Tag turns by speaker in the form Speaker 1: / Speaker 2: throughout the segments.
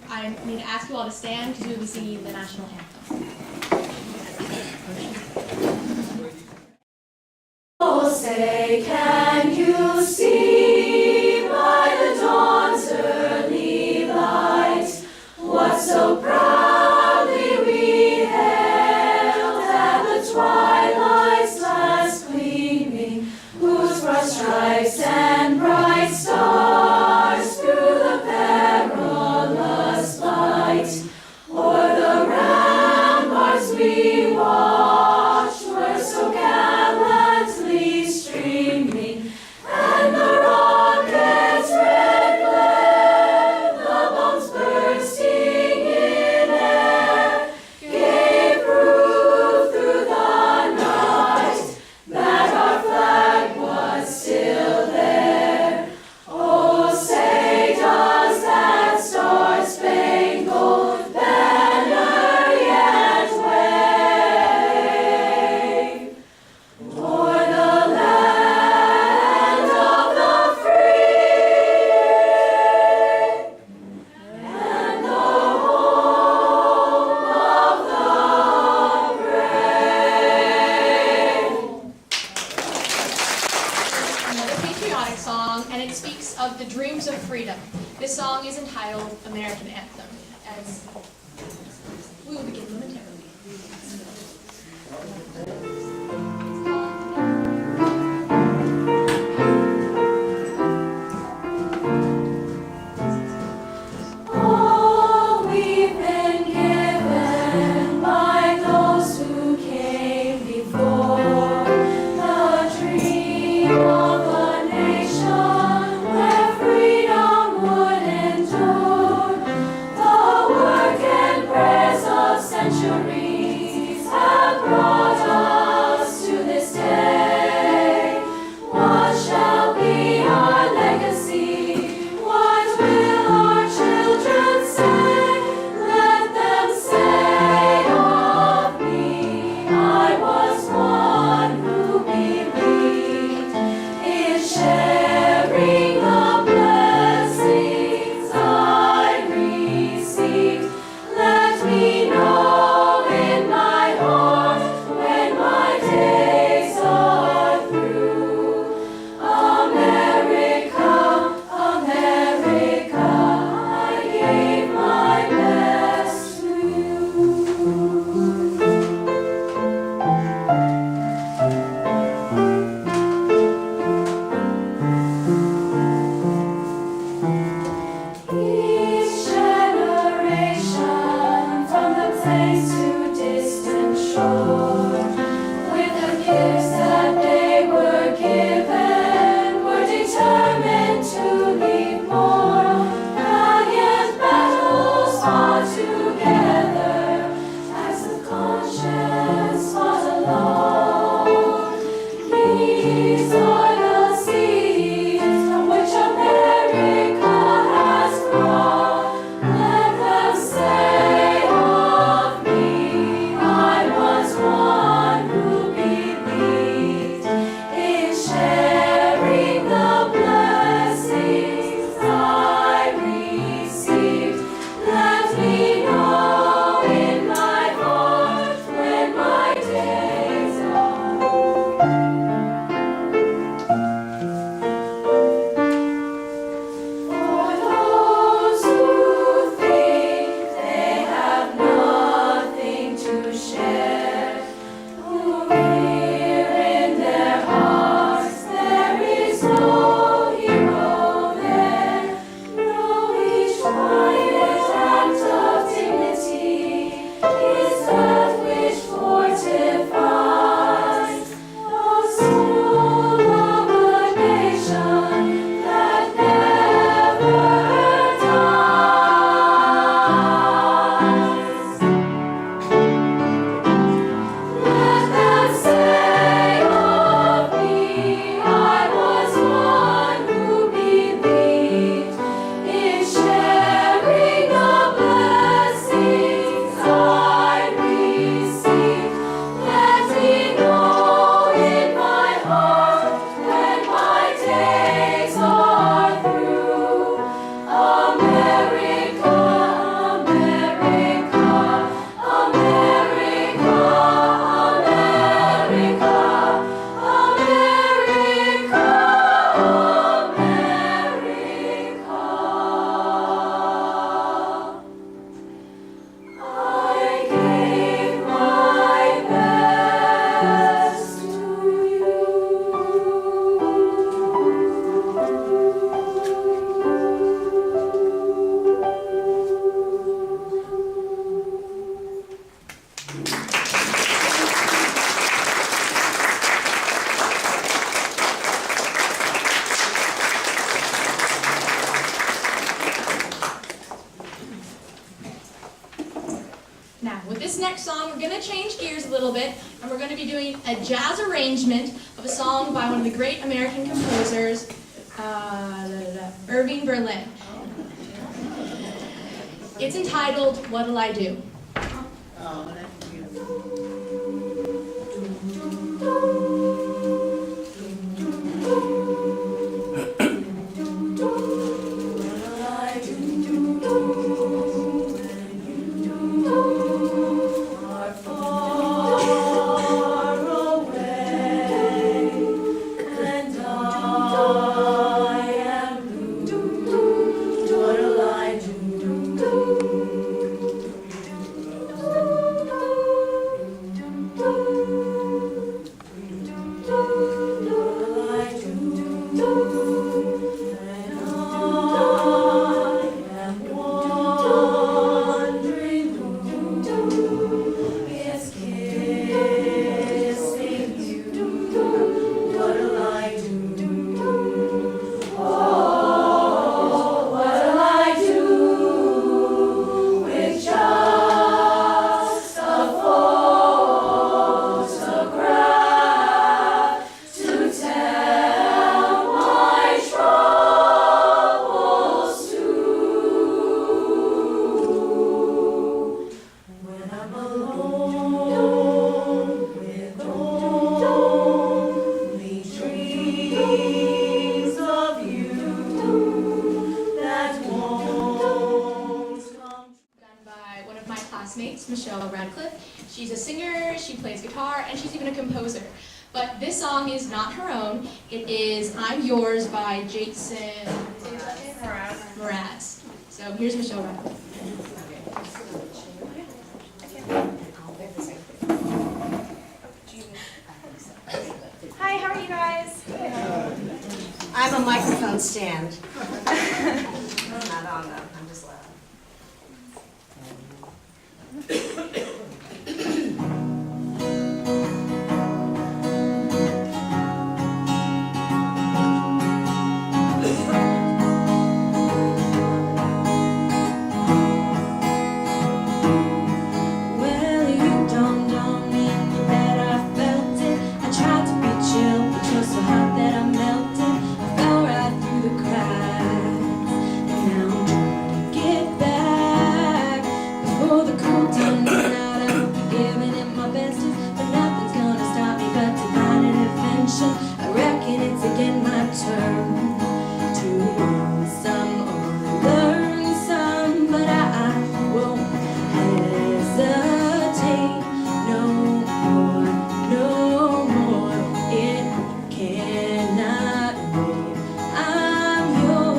Speaker 1: I need to ask you all to stand because we will be singing the national anthem.
Speaker 2: Oh, say, can you see by the dawn's early light what so proudly we hailed at the twilight's last gleaming, whose broad stripes and bright stars through the perilous fight o'er the ramparts we watched were so gallantly streaming, and the rocket's red glare, the bombs bursting in air, gave proof through the night that our flag was still there. Oh, say does that star-spangled banner yet wave o'er the land of the free and the home of the brave?
Speaker 1: Another patriotic song, and it speaks of the dreams of freedom. This song is entitled American Anthem, as we will begin momentarily.
Speaker 2: All we've been given by those who came before, the dream of a nation where freedom would endure. The work and prayers of centuries have brought us
Speaker 1: Now, with this next song, we're going to change gears a little bit, and we're going to be doing a jazz arrangement of a song by one of the great American composers, Irving Berlin. It's entitled, What'll I Do?
Speaker 3: Oh, that's beautiful.
Speaker 1: Michelle Radcliffe. She's a singer, she plays guitar, and she's even a composer. But this song is not her own. It is I'm Yours by Jason Mraz. So here's Michelle Radcliffe.
Speaker 4: Hi, how are you guys?
Speaker 3: I'm a microphone stand. I'm not on though, I'm just loud.
Speaker 2: I reckon it's again my turn to learn some or learn some, but I won't hesitate no more, no more. It cannot wait. I'm yours.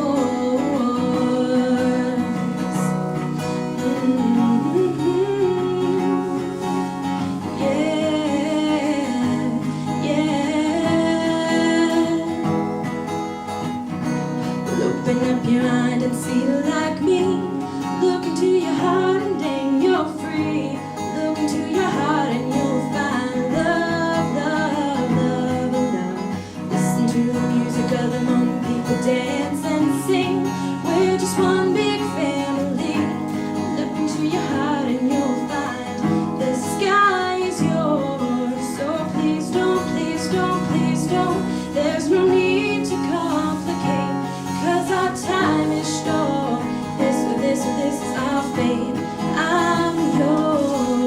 Speaker 2: Open up your mind and see like me. Look into your heart and dang, you're free. Look into your heart and you'll find love, love, love, love. Listen to the music of the moment, people dance and sing. We're just one big family. Look into your heart and you'll find the sky is yours. So please don't, please don't, please don't. There's no need to complicate. Cause our time is short. This is our fate. I'm yours.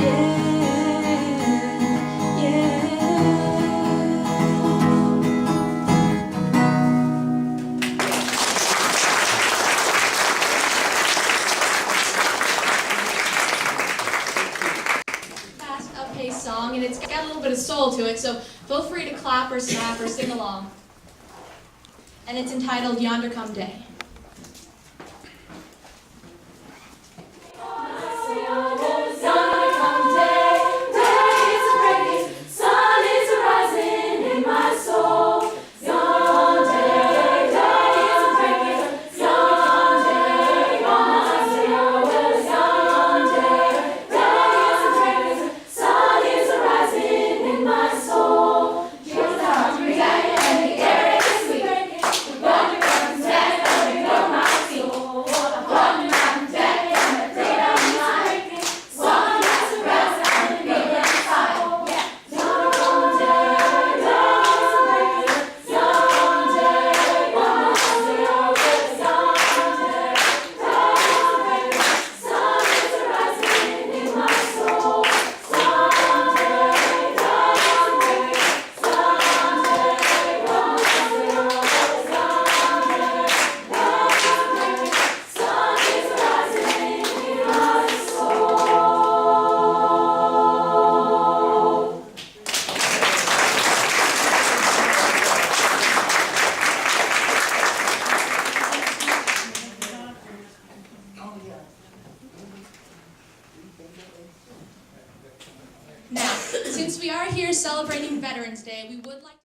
Speaker 2: Yeah,
Speaker 1: Fast-up-paced song, and it's got a little bit of soul to it, so feel free to clap or snap or sing along. And it's entitled Yonder Come Day.
Speaker 2: Soul,
Speaker 1: today, we would like